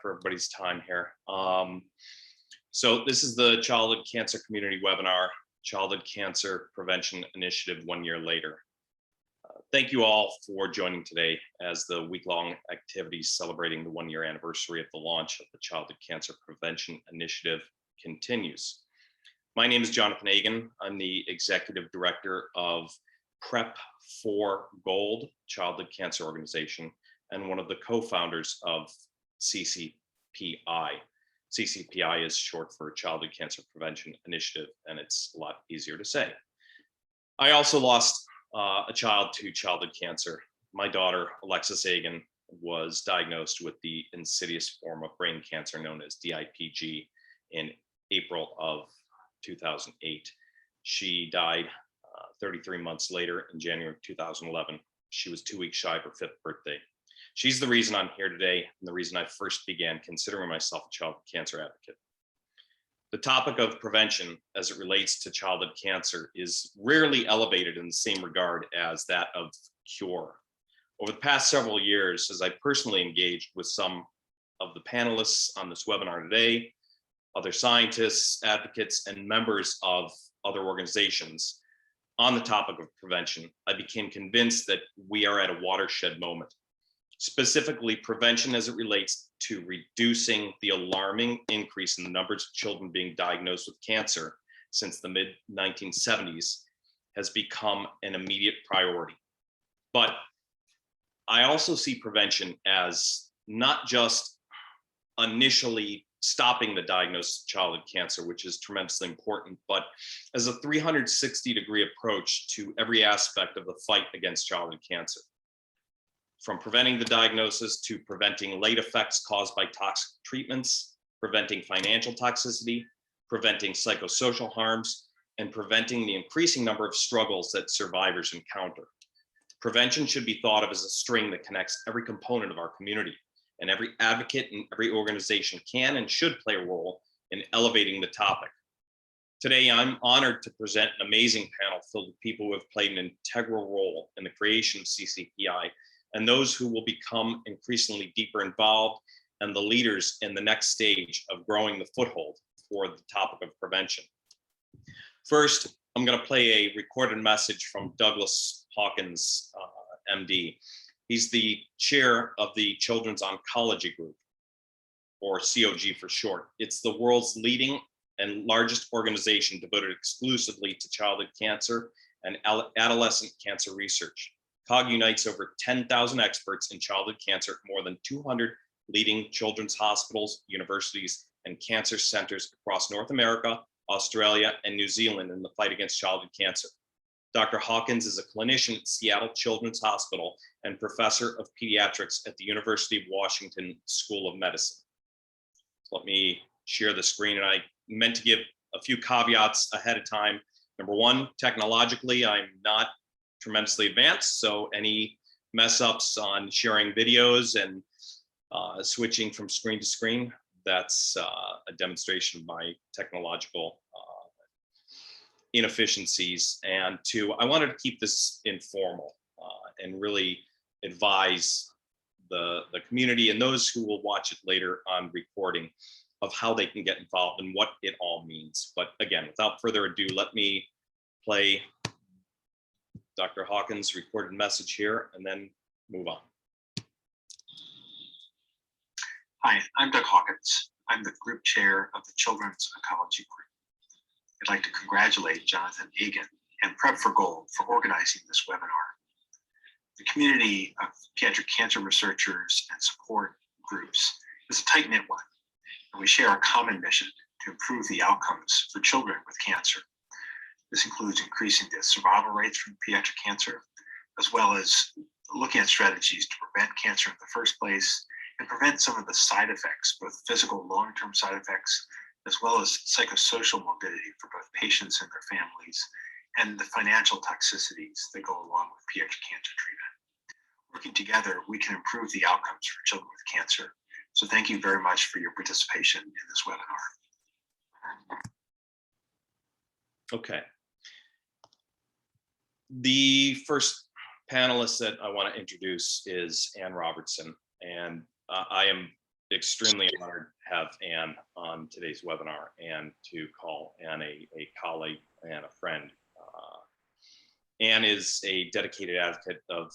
for everybody's time here. So this is the Childhood Cancer Community Webinar, Childhood Cancer Prevention Initiative 1 year later. Thank you all for joining today as the week-long activities celebrating the 1 year anniversary of the launch of the Childhood Cancer Prevention Initiative continues. My name is Jonathan Agan. I'm the Executive Director of Prep for Gold Childhood Cancer Organization and one of the co-founders of Ccpi. Ccpi is short for Childhood Cancer Prevention Initiative, and it's a lot easier to say. I also lost a child to childhood cancer. My daughter, Alexis Agan, was diagnosed with the insidious form of brain cancer known as DIPG in April of 2008. She died 33 months later in January of 2011. She was 2 weeks shy of her 5th birthday. She's the reason I'm here today and the reason I first began considering myself a childhood cancer advocate. The topic of prevention as it relates to childhood cancer is rarely elevated in the same regard as that of cure. Over the past several years, as I personally engaged with some of the panelists on this webinar today, other scientists, advocates, and members of other organizations on the topic of prevention, I became convinced that we are at a watershed moment. Specifically, prevention as it relates to reducing the alarming increase in the numbers of children being diagnosed with cancer since the mid-1970s has become an immediate priority. But I also see prevention as not just initially stopping the diagnosis of childhood cancer, which is tremendously important, but as a 360-degree approach to every aspect of the fight against childhood cancer. From preventing the diagnosis to preventing late effects caused by toxic treatments, preventing financial toxicity, preventing psychosocial harms, and preventing the increasing number of struggles that survivors encounter. Prevention should be thought of as a string that connects every component of our community, and every advocate and every organization can and should play a role in elevating the topic. Today, I'm honored to present an amazing panel filled with people who have played an integral role in the creation of CCPI and those who will become increasingly deeper involved and the leaders in the next stage of growing the foothold for the topic of prevention. First, I'm going to play a recorded message from Douglas Hawkins, MD. He's the chair of the Children's Oncology Group, or COG for short. It's the world's leading and largest organization devoted exclusively to childhood cancer and adolescent cancer research. COG unites over 10,000 experts in childhood cancer at more than 200 leading children's hospitals, universities, and cancer centers across North America, Australia, and New Zealand in the fight against childhood cancer. Dr. Hawkins is a clinician at Seattle Children's Hospital and professor of pediatrics at the University of Washington School of Medicine. Let me share the screen, and I meant to give a few caveats ahead of time. Number one, technologically, I'm not tremendously advanced, so any mess ups on sharing videos and switching from screen to screen, that's a demonstration of my technological inefficiencies. And two, I wanted to keep this informal and really advise the community and those who will watch it later on recording of how they can get involved and what it all means. But again, without further ado, let me play Dr. Hawkins' recorded message here and then move on. Hi, I'm Doug Hawkins. I'm the group chair of the Children's Oncology Group. I'd like to congratulate Jonathan Agan and Prep for Gold for organizing this webinar. The community of pediatric cancer researchers and support groups is a tight-knit one, and we share a common mission to improve the outcomes for children with cancer. This includes increasing the survival rates from pediatric cancer, as well as looking at strategies to prevent cancer in the first place and prevent some of the side effects, both physical long-term side effects, as well as psychosocial morbidity for both patients and their families, and the financial toxicities that go along with pediatric cancer treatment. Working together, we can improve the outcomes for children with cancer. So thank you very much for your participation in this webinar. Okay. The first panelist that I want to introduce is Ann Robertson, and I am extremely honored to have Ann on today's webinar and to call Ann a colleague and a friend. Ann is a dedicated advocate of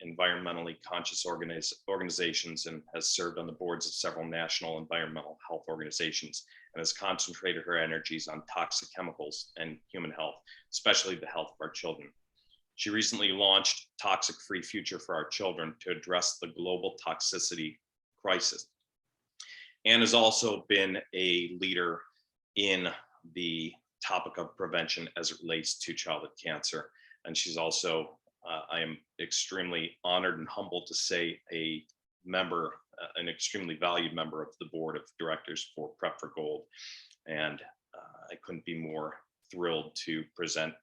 environmentally conscious organizations and has served on the boards of several national environmental health organizations and has concentrated her energies on toxic chemicals and human health, especially the health of our children. She recently launched Toxic Free Future for Our Children to address the global toxicity crisis. Ann has also been a leader in the topic of prevention as it relates to childhood cancer. And she's also, I am extremely honored and humbled to say, a member, an extremely valued member of the board of directors for Prep for Gold. And I couldn't be more thrilled to present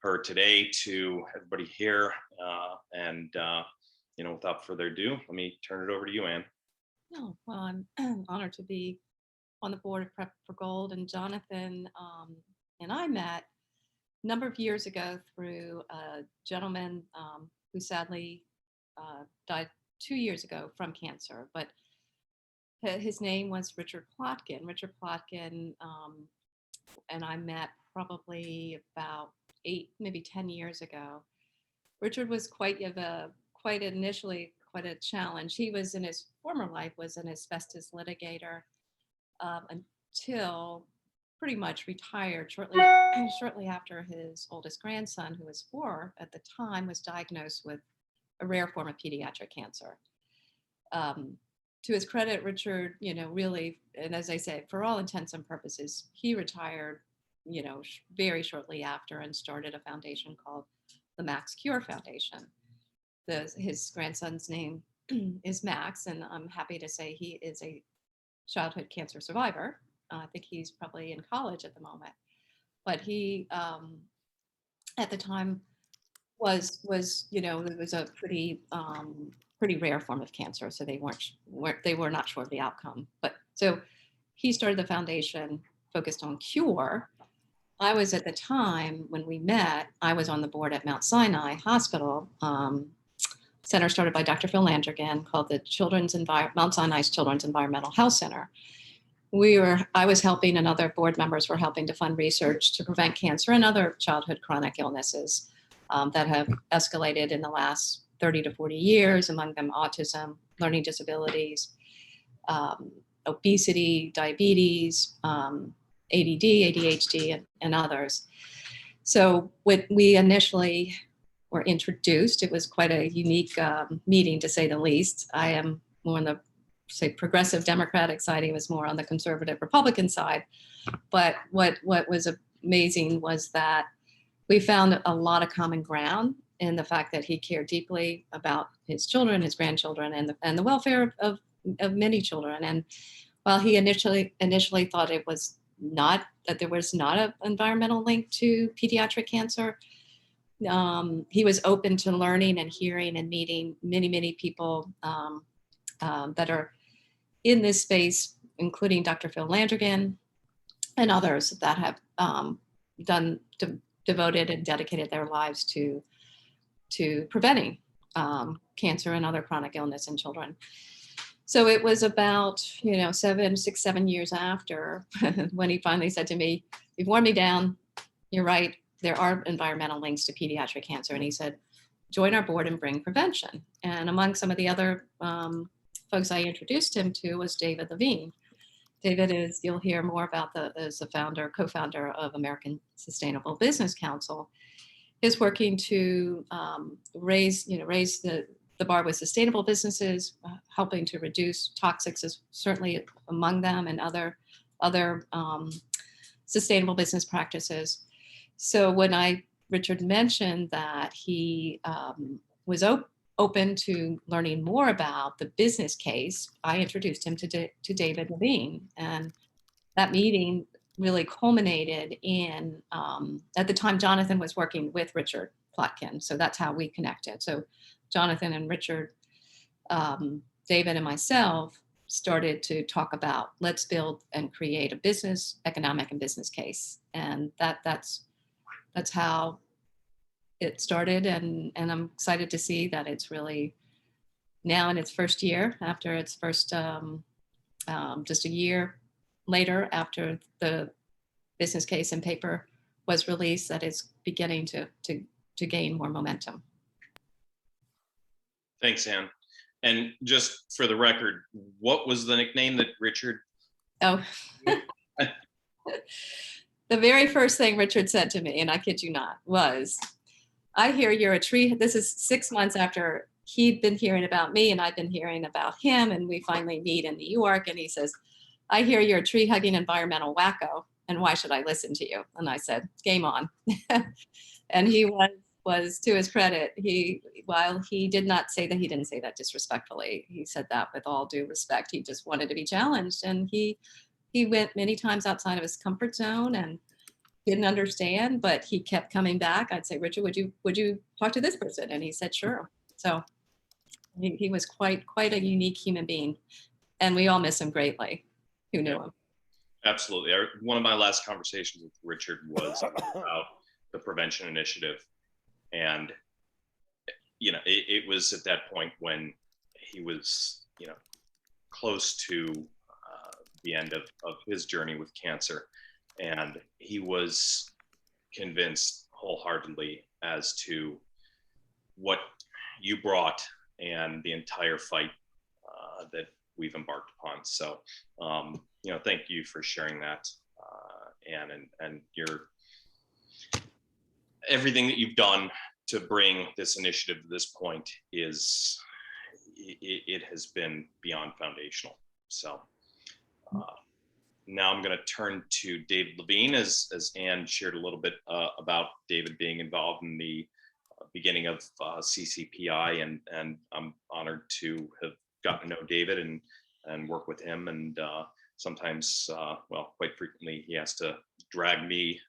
her today to everybody here. Without further ado, let me turn it over to you, Ann. Oh, well, I'm honored to be on the board of Prep for Gold, and Jonathan and I met a number of years ago through a gentleman who sadly died 2 years ago from cancer, but his name was Richard Plotkin. Richard Plotkin and I met probably about 8, maybe 10 years ago. Richard was quite initially quite a challenge. He was in his former life was an asbestos litigator until pretty much retired shortly after his oldest grandson, who was 4 at the time, was diagnosed with a rare form of pediatric cancer. To his credit, Richard, really, and as I say, for all intents and purposes, he retired, very shortly after and started a foundation called the Max Cure Foundation. His grandson's name is Max, and I'm happy to say he is a childhood cancer survivor. I think he's probably in college at the moment, but he at the time was it was a pretty rare form of cancer, so they were not sure of the outcome. But so he started the foundation focused on cure. I was at the time when we met, I was on the board at Mount Sinai Hospital, center started by Dr. Phil Landrigan, called the Mount Sinai's Children's Environmental Health Center. I was helping, and other board members were helping to fund research to prevent cancer and other childhood chronic illnesses that have escalated in the last 30 to 40 years, among them autism, learning disabilities, obesity, diabetes, ADD, ADHD, and others. So when we initially were introduced, it was quite a unique meeting, to say the least. I am more on the, progressive Democratic side. He was more on the conservative Republican side. But what was amazing was that we found a lot of common ground in the fact that he cared deeply about his children, his grandchildren, and the welfare of many children. And while he initially thought there was not an environmental link to pediatric cancer, he was open to learning and hearing and meeting many people that are in this space, including Dr. Phil Landrigan and others that have devoted and dedicated their lives to preventing cancer and other chronic illness in children. So it was about 7 years after when he finally said to me, "You've worn me down. You're right. There are environmental links to pediatric cancer." And he said, "Join our board and bring prevention." And among some of the other folks I introduced him to was David Levine. David you'll hear more about is the co-founder of American Sustainable Business Council, is working to raise the bar with sustainable businesses, helping to reduce toxics is certainly among them, and other sustainable business practices. So when Richard mentioned that he was open to learning more about the business case, I introduced him to David Levine. And that meeting really culminated in, at the time, Jonathan was working with Richard Plotkin. So that's how we connected. So Jonathan and Richard, David and myself started to talk about, let's build and create a business, economic and business case. And that's how it started. And I'm excited to see that it's really now in its first year, after its first, just a year later after the business case and paper was released, that it's beginning to gain more momentum. Thanks, Ann. And just for the record, what was the nickname that Richard? Oh, the very first thing Richard said to me, and I kid you not, was, I hear you're a tree. This is 6 months after he'd been hearing about me and I'd been hearing about him. And we finally meet in New York. And he says, I hear you're a tree hugging environmental wacko. And why should I listen to you? And I said, game on. And he was to his credit, while he did not say that, he didn't say that disrespectfully. He said that with all due respect. He just wanted to be challenged. And he went many times outside of his comfort zone and didn't understand, but he kept coming back. I'd say, Richard, would you talk to this person? And he said, sure. So he was quite a unique human being, and we all miss him greatly, who knew him. Absolutely. One of my last conversations with Richard was about the prevention initiative. And, it was at that point when he was, close to the end of his journey with cancer. And he was convinced wholeheartedly as to what you brought and the entire fight that we've embarked upon. So, thank you for sharing that, Ann, and your everything that you've done to bring this initiative to this point it has been beyond foundational. So now I'm going to turn to David Levine, as Ann shared a little bit about David being involved in the beginning of CCPI, and I'm honored to have gotten to know David and work with him. And sometimes, quite frequently, he has to drag me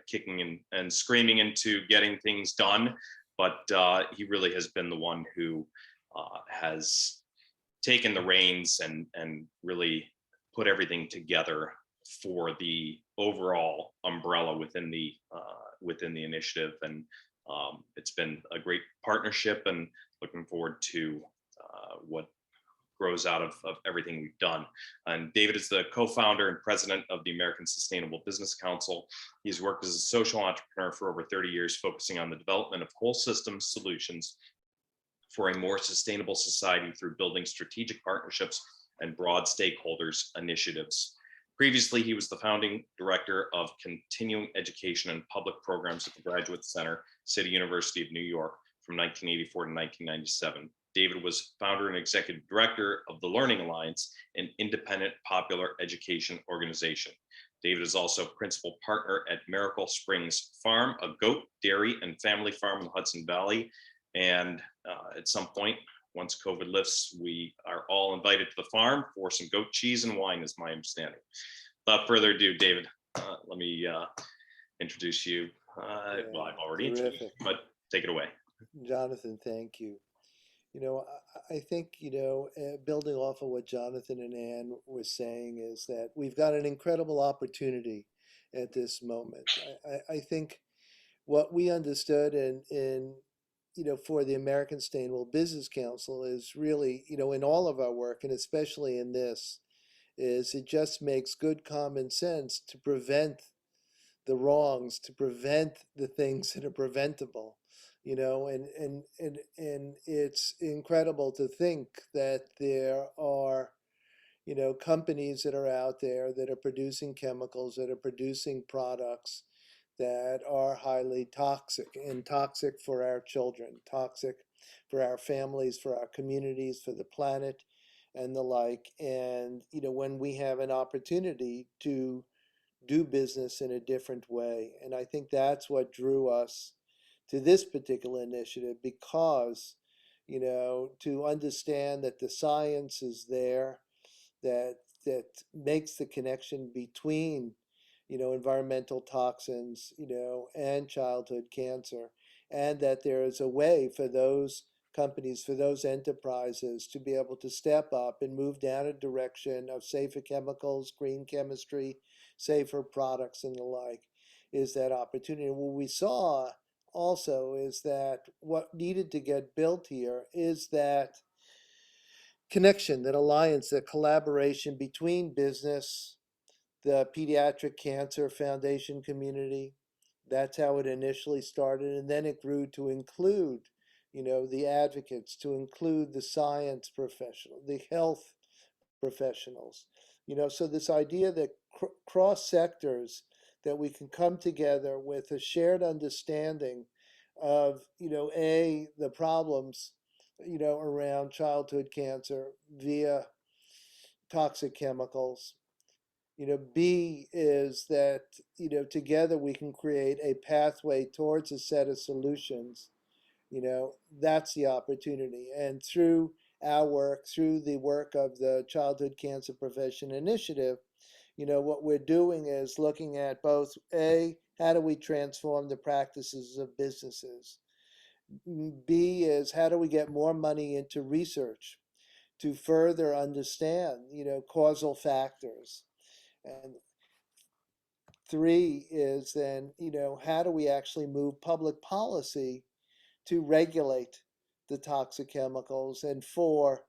kicking and screaming into getting things done. But he really has been the one who has taken the reins and really put everything together for the overall umbrella within the initiative. And it's been a great partnership, and looking forward to what grows out of everything we've done. And David is the co-founder and president of the American Sustainable Business Council. He's worked as a social entrepreneur for over 30 years, focusing on the development of whole system solutions for a more sustainable society through building strategic partnerships and broad stakeholders initiatives. Previously, he was the founding director of continuing education and public programs at the Graduate Center, City University of New York, from 1984 to 1997. David was founder and executive director of the Learning Alliance, an independent popular education organization. David is also principal partner at Miracle Springs Farm, a goat, dairy, and family farm in the Hudson Valley. And at some point, once COVID lifts, we are all invited to the farm for some goat cheese and wine, is my understanding. Without further ado, David, let me introduce you. Well, I've already introduced you, but take it away. Jonathan, thank you. I think, building off of what Jonathan and Ann was saying, is that we've got an incredible opportunity at this moment. I think what we understood in for the American Sustainable Business Council is really, in all of our work, and especially in this, is it just makes good common sense to prevent the wrongs, to prevent the things that are preventable. And it's incredible to think that there are, companies that are out there that are producing chemicals, that are producing products that are highly toxic, and toxic for our children, toxic for our families, for our communities, for the planet, and the like. And, when we have an opportunity to do business in a different way. And I think that's what drew us to this particular initiative, because, to understand that the science is there, that makes the connection between, environmental toxins, and childhood cancer, and that there is a way for those companies, for those enterprises, to be able to step up and move down a direction of safer chemicals, green chemistry, safer products, and the like, is that opportunity. And what we saw also is that what needed to get built here is that connection, that alliance, that collaboration between business, the Pediatric Cancer Foundation community. That's how it initially started. And then it grew to include, the advocates, to include the science professional, the health professionals. So this idea that cross sectors, that we can come together with a shared understanding of, the problems, around childhood cancer via toxic chemicals. B is that, together we can create a pathway towards a set of solutions. That's the opportunity. And through our work, through the work of the Childhood Cancer Prevention Initiative, what we're doing is looking at both how do we transform the practices of businesses? B is how do we get more money into research to further understand, causal factors? And three is then, how do we actually move public policy to regulate the toxic chemicals? And four,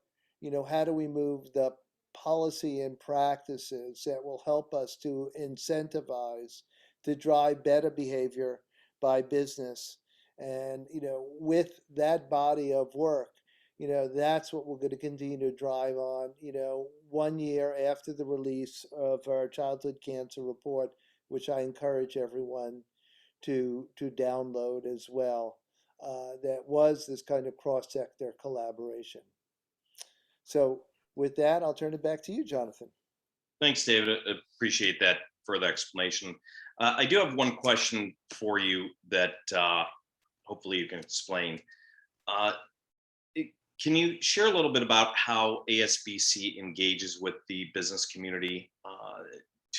how do we move the policy and practices that will help us to incentivize, to drive better behavior by business? And, with that body of work, that's what we're going to continue to drive on, 1 year after the release of our childhood cancer report, which I encourage everyone to download as well. That was this kind of cross-sector collaboration. So with that, I'll turn it back to you, Jonathan. Thanks, David. I appreciate that further explanation. I do have one question for you that hopefully you can explain. Can you share a little bit about how ASBC engages with the business community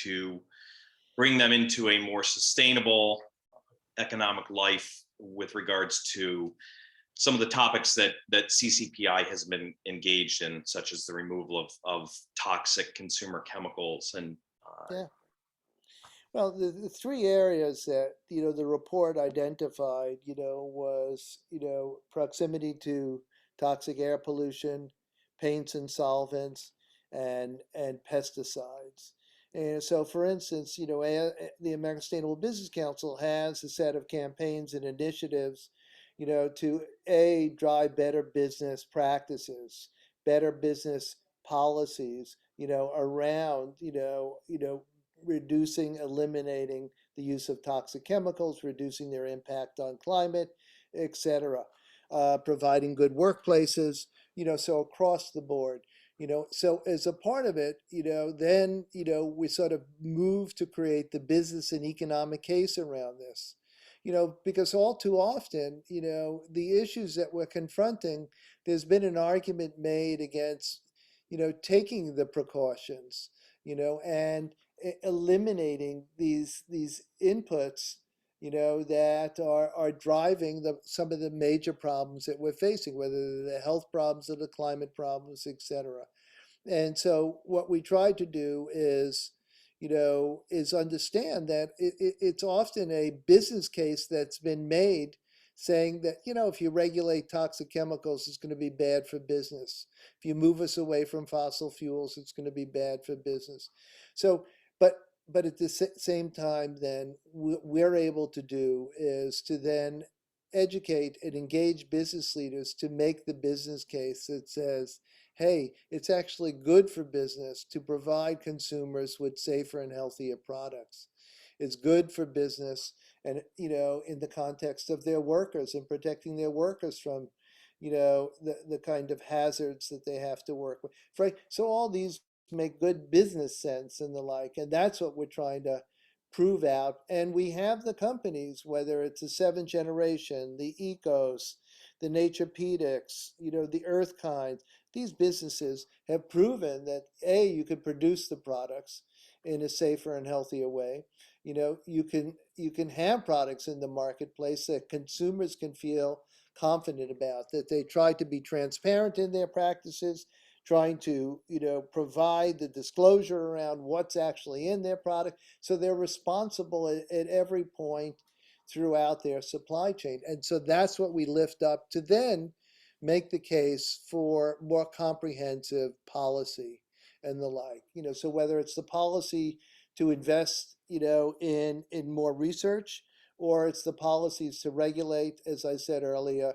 to bring them into a more sustainable economic life with regards to some of the topics that CCPI has been engaged in, such as the removal of toxic consumer chemicals and yeah. Well, the three areas that, the report identified, was, proximity to toxic air pollution, paints and solvents, and pesticides. And so, for instance, the American Sustainable Business Council has a set of campaigns and initiatives, to drive better business practices, better business policies, around, reducing, eliminating the use of toxic chemicals, reducing their impact on climate, etc. Providing good workplaces, so across the board. So as a part of it, then, we sort of move to create the business and economic case around this, because all too often, the issues that we're confronting, there's been an argument made against, taking the precautions, and eliminating these inputs, that are driving some of the major problems that we're facing, whether they're the health problems or the climate problems, etc. And so what we try to do is, is understand that it's often a business case that's been made saying that, if you regulate toxic chemicals, it's going to be bad for business. If you move us away from fossil fuels, it's going to be bad for business. So, but at the same time, then we're able to do is to then educate and engage business leaders to make the business case that says, hey, it's actually good for business to provide consumers with safer and healthier products. It's good for business, and in the context of their workers and protecting their workers from, the kind of hazards that they have to work with. Right. So all these make good business sense and the like, and that's what we're trying to prove out. And we have the companies, whether it's the seventh generation, the Ecos, the Naturepedics, the Earth Kind. These businesses have proven that you can produce the products in a safer and healthier way. You can have products in the marketplace that consumers can feel confident about, that they try to be transparent in their practices, trying to, provide the disclosure around what's actually in their product. So they're responsible at every point throughout their supply chain. And so that's what we lift up to then make the case for more comprehensive policy and the like. So whether it's the policy to invest, in more research, or it's the policies to regulate, as I said earlier,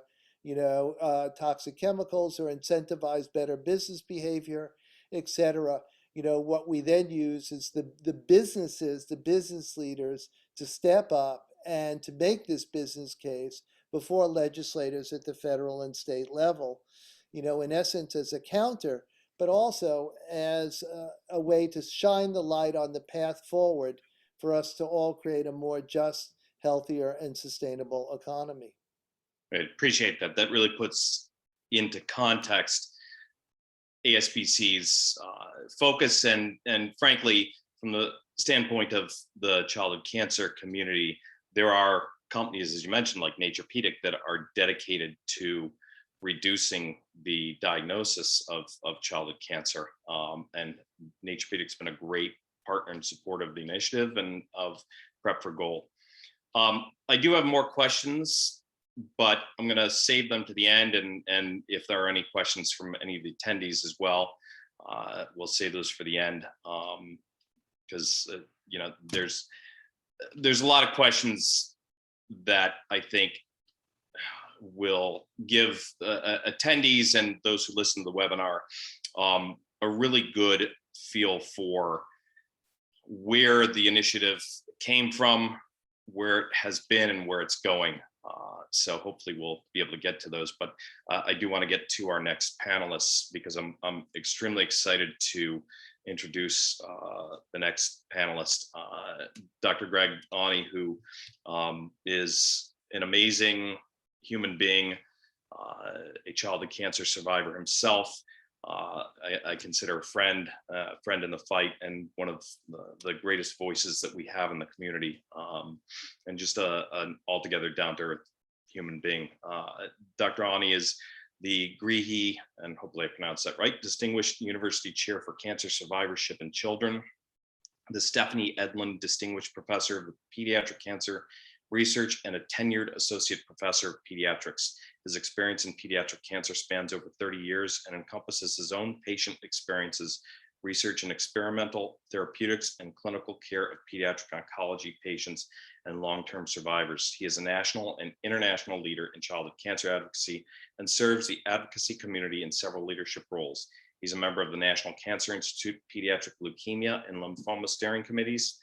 toxic chemicals or incentivize better business behavior, et cetera. What we then use is the business leaders to step up and to make this business case before legislators at the federal and state level, in essence as a counter, but also as a way to shine the light on the path forward for us to all create a more just, healthier, and sustainable economy. I appreciate that. That really puts into context ASBC's focus, and frankly, from the standpoint of the childhood cancer community, there are companies, as you mentioned, like Ccpi, that are dedicated to reducing the diagnosis of childhood cancer. And Ccpi's been a great partner and support of the initiative and of Prep for Goal. I do have more questions, but I'm going to save them to the end. And if there are any questions from any of the attendees as well, we'll save those for the end, because there's a lot of questions that I think will give attendees and those who listen to the webinar a really good feel for where the initiative came from, where it has been, and where it's going. So hopefully we'll be able to get to those, but I do want to get to our next panelists, because I'm extremely excited to introduce the next panelist, Dr. Greg Awney, who is an amazing human being, a childhood cancer survivor himself. I consider a friend in the fight, and one of the greatest voices that we have in the community, and just an altogether down-to-earth human being. Dr. Awney is the Greehey, and hopefully I pronounced that right, Distinguished University Chair for Cancer Survivorship in Children, the Stephanie Edlin Distinguished Professor of Pediatric Cancer Research, and a tenured Associate Professor of Pediatrics. His experience in pediatric cancer spans over 30 years and encompasses his own patient experiences, research in experimental therapeutics, and clinical care of pediatric oncology patients and long-term survivors. He is a national and international leader in childhood cancer advocacy and serves the advocacy community in several leadership roles. He's a member of the National Cancer Institute Pediatric Leukemia and Lymphoma Steering Committees,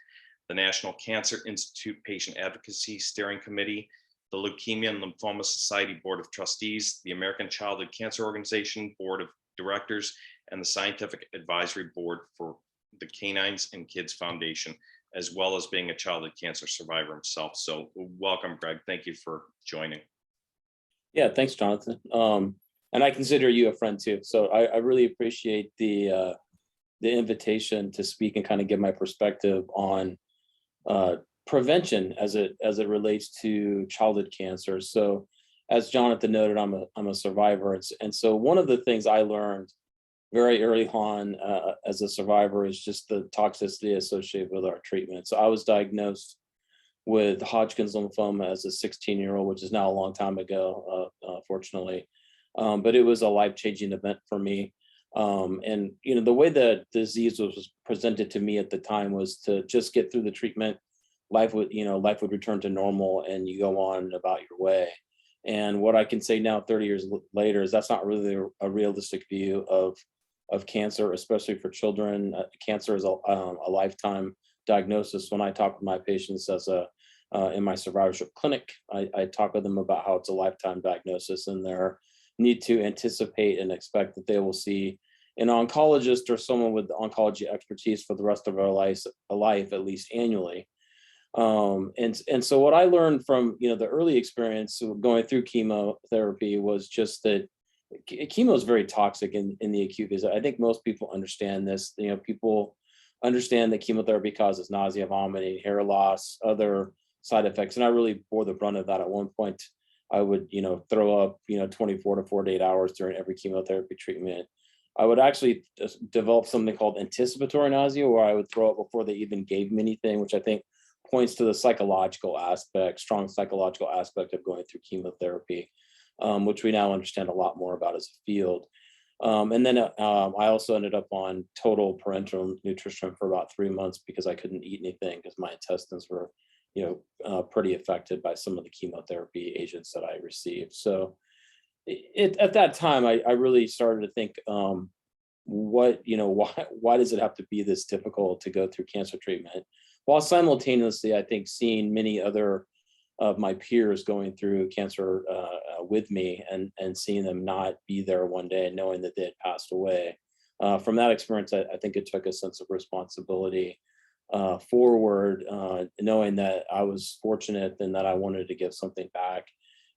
the National Cancer Institute Patient Advocacy Steering Committee, the Leukemia and Lymphoma Society Board of Trustees, the American Childhood Cancer Organization Board of Directors, and the Scientific Advisory Board for the Canines and Kids Foundation, as well as being a childhood cancer survivor himself. So welcome, Greg. Thank you for joining. Yeah, thanks, Jonathan. And I consider you a friend too. So I really appreciate the invitation to speak and kind of give my perspective on prevention as it relates to childhood cancer. So as Jonathan noted, I'm a survivor. And so one of the things I learned very early on as a survivor is just the toxicity associated with our treatment. So I was diagnosed with Hodgkin's lymphoma as a 16-year-old, which is now a long time ago, fortunately. But it was a life-changing event for me. And the way the disease was presented to me at the time was to just get through the treatment. Life would return to normal, and you go on about your way. And what I can say now, 30 years later, is that's not really a realistic view of cancer, especially for children. Cancer is a lifetime diagnosis. When I talk with my patients in my survivorship clinic, I talk with them about how it's a lifetime diagnosis, and they need to anticipate and expect that they will see an oncologist or someone with oncology expertise for the rest of their life, at least annually. And so what I learned from the early experience of going through chemotherapy was just that chemo is very toxic in the acute phase. I think most people understand this. People understand that chemotherapy causes nausea, vomiting, hair loss, other side effects, and I really bore the brunt of that. At one point, I would throw up 24 to 48 hours during every chemotherapy treatment. I would actually develop something called anticipatory nausea, where I would throw up before they even gave me anything, which I think points to the strong psychological aspect of going through chemotherapy. which we now understand a lot more about as a field. And then I also ended up on total parenteral nutrition for about 3 months because I couldn't eat anything because my intestines were, pretty affected by some of the chemotherapy agents that I received. So at that time, I really started to think, why does it have to be this difficult to go through cancer treatment? While simultaneously, I think seeing many other of my peers going through cancer with me and seeing them not be there one day and knowing that they had passed away. From that experience, I think it took a sense of responsibility forward, knowing that I was fortunate and that I wanted to give something back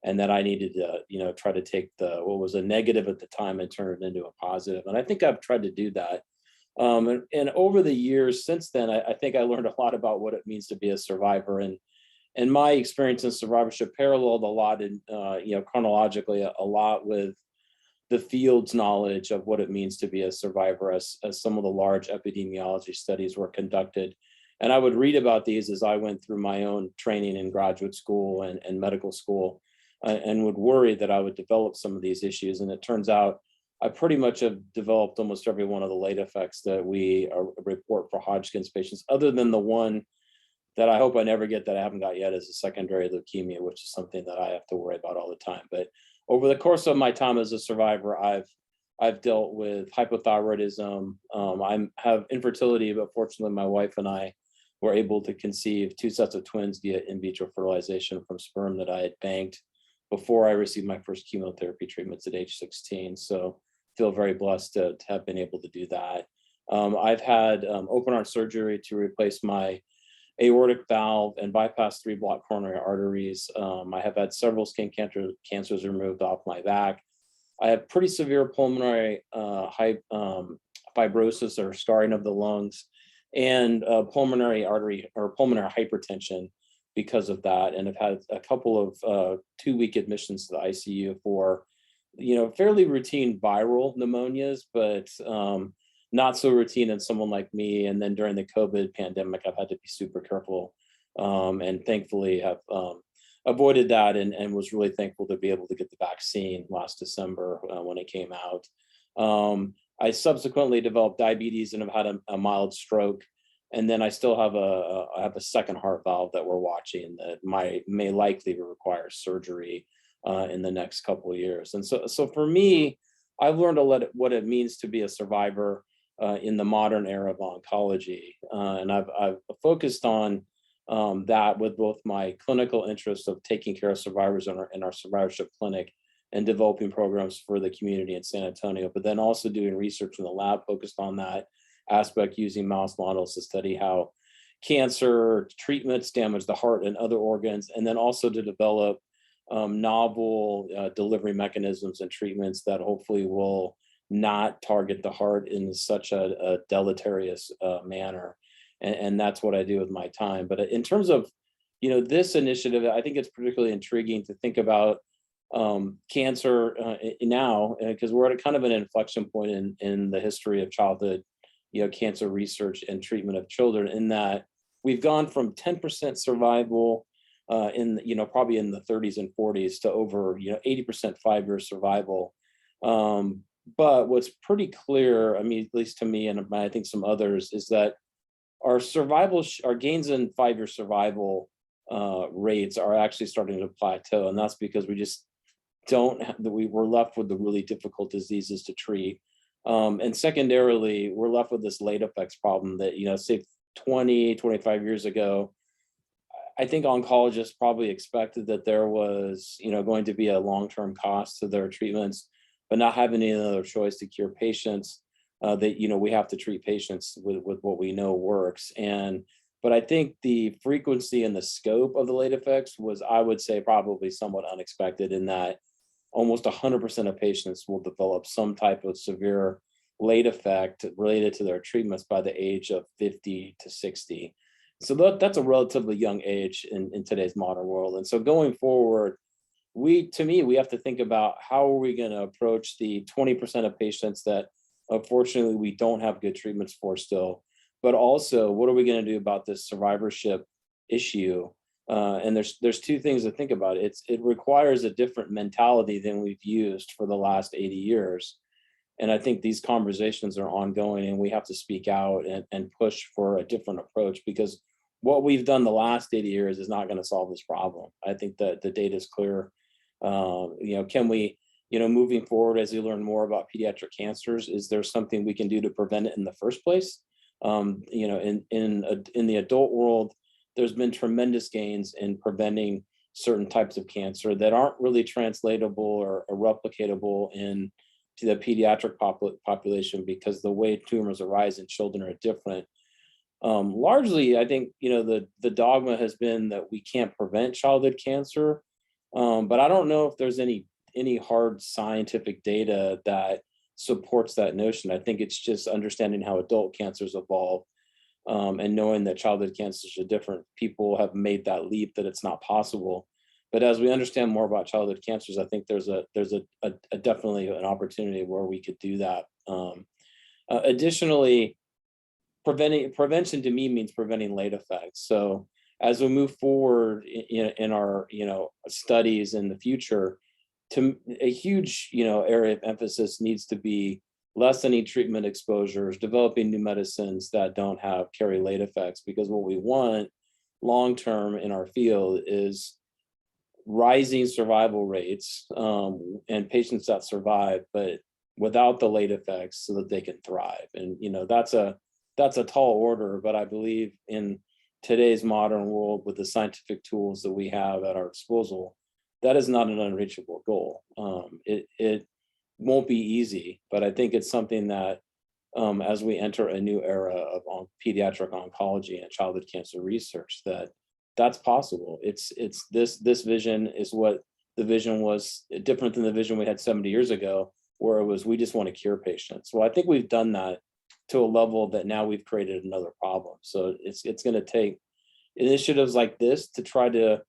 and that I needed to, try to take what was a negative at the time and turn it into a positive. And I think I've tried to do that. And over the years since then, I think I learned a lot about what it means to be a survivor. And my experience in survivorship paralleled a lot in, chronologically a lot with the field's knowledge of what it means to be a survivor as some of the large epidemiology studies were conducted. And I would read about these as I went through my own training in graduate school and medical school, and would worry that I would develop some of these issues. And it turns out I pretty much have developed almost every one of the late effects that we report for Hodgkin's patients, other than the one that I hope I never get that I haven't got yet is a secondary leukemia, which is something that I have to worry about all the time. But over the course of my time as a survivor, I've dealt with hypothyroidism. I have infertility, but fortunately my wife and I were able to conceive 2 sets of twins via in vitro fertilization from sperm that I had banked before I received my first chemotherapy treatments at age 16. So feel very blessed to have been able to do that. I've had open heart surgery to replace my aortic valve and bypass 3 blocked coronary arteries. I have had several skin cancers removed off my back. I have pretty severe pulmonary fibrosis or scarring of the lungs and pulmonary artery or pulmonary hypertension because of that. And I've had a couple of 2-week admissions to the ICU for, fairly routine viral pneumonias, but not so routine in someone like me. And then during the COVID pandemic, I've had to be super careful, and thankfully have avoided that and was really thankful to be able to get the vaccine last December when it came out. I subsequently developed diabetes and have had a mild stroke. And then I still have I have a second heart valve that we're watching that may likely require surgery in the next couple of years. And so for me, I've learned what it means to be a survivor in the modern era of oncology. And I've focused on that with both my clinical interest of taking care of survivors in our survivorship clinic and developing programs for the community in San Antonio, but then also doing research in the lab focused on that aspect using mouse models to study how cancer treatments damage the heart and other organs, and then also to develop novel delivery mechanisms and treatments that hopefully will not target the heart in such a deleterious manner. And that's what I do with my time. But in terms of, this initiative, I think it's particularly intriguing to think about cancer now, because we're at a kind of an inflection point in the history of childhood cancer research and treatment of children, in that we've gone from 10% survival in probably in the 30s and 40s to over 80% 5-year survival. But what's pretty clear, at least to me and I think some others, is that our gains in 5-year survival rates are actually starting to plateau, and that's because we just we're left with the really difficult diseases to treat. And secondarily, we're left with this late effects problem that, say 20, 25 years ago, I think oncologists probably expected that there was, going to be a long-term cost to their treatments, but not having any other choice to cure patients, that, we have to treat patients with what we know works. But I think the frequency and the scope of the late effects was, I would say, probably somewhat unexpected, in that almost 100% of patients will develop some type of severe late effect related to their treatments by the age of 50 to 60. So that's a relatively young age in today's modern world. And so going forward, we have to think about how are we going to approach the 20% of patients that unfortunately we don't have good treatments for still, but also what are we going to do about this survivorship issue And there's two things to think about. It requires a different mentality than we've used for the last 80 years. And I think these conversations are ongoing, and we have to speak out and push for a different approach, because what we've done the last 80 years is not going to solve this problem. I think that the data is clear. Can we, moving forward, as we learn more about pediatric cancers, is there something we can do to prevent it in the first place? In the adult world, there's been tremendous gains in preventing certain types of cancer that aren't really translatable or replicatable in to the pediatric population, because the way tumors arise in children are different. Largely, I think, the dogma has been that we can't prevent childhood cancer, but I don't know if there's any hard scientific data that supports that notion. I think it's just understanding how adult cancers evolve, and knowing that childhood cancers are different. People have made that leap that it's not possible. But as we understand more about childhood cancers, I think there's a definitely an opportunity where we could do that. Additionally, prevention to me means preventing late effects. So as we move forward in our studies in the future, a huge area of emphasis needs to be lessening treatment exposures, developing new medicines that don't carry late effects, because what we want long term in our field is rising survival rates, and patients that survive, but without the late effects, so that they can thrive. And that's a tall order, but I believe in today's modern world, with the scientific tools that we have at our disposal, that is not an unreachable goal. It won't be easy, but I think it's something that, as we enter a new era of pediatric oncology and childhood cancer research, that's possible. It's this vision is what the vision was, different than the vision we had 70 years ago, where it was, we just want to cure patients. Well, I think we've done that to a level that now we've created another problem. So it's going to take initiatives like this to try to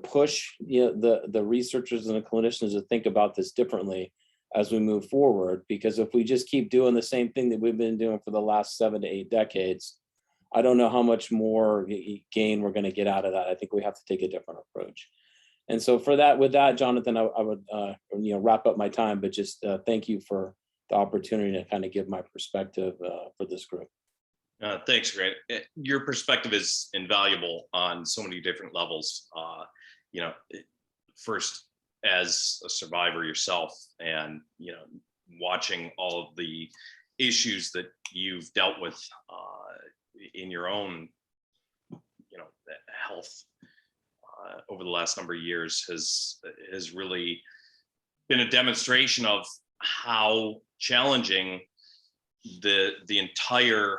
push the researchers and the clinicians to think about this differently as we move forward. Because if we just keep doing the same thing that we've been doing for the last 7 to 8 decades, I don't know how much more gain we're going to get out of that. I think we have to take a different approach. And so with that, Jonathan, I would wrap up my time, but just thank you for the opportunity to kind of give my perspective for this group. Thanks, Grant. Your perspective is invaluable on so many different levels. First, as a survivor yourself, and watching all of the issues that you've dealt with in your own health over the last number of years has really been a demonstration of how challenging the entire